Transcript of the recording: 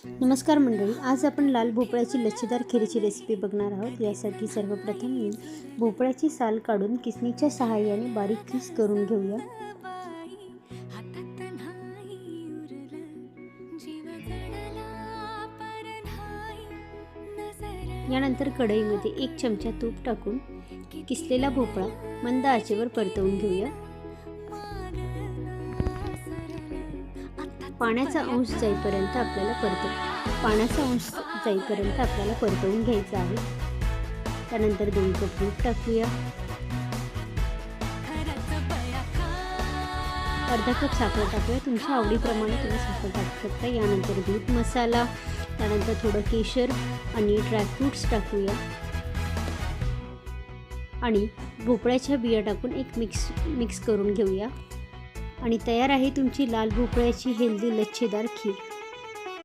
नमस्कार मंडळी, आज आपण लाल भोपळ्याची लच्छेदार खीरची रेसिपी बघणार आहोत। यासाठी सर्वप्रथम मी भोपळ्याची साल काढून किसणीच्या सहाय्याने बारीक खीस करून घेऊया। यानंतर कढईमध्ये 1 चमचा तूप टाकून किसलेला भोपळा मंद आचेवर परतवून घेऊया। पाण्याचा अंश जाईपर्यंत आपल्याला परतवून घ्यायचा आहे। त्यानंतर 2 कप दूध टाकूया, अर्धा कप साखर टाकूया, तुमच्या आवडीप्रमाणे तुम्ही साखर टाकू शकता। यानंतर दूध मसाला, त्यानंतर थोडं केशर आणि ड्रायफ्रूट्स टाकूया आणि भोपळ्याच्या बिया टाकून एक मिक्स करून घेऊया आणि तयार आहे तुमची लाल भोपळ्याची हेल्दी लच्छेदार खीर।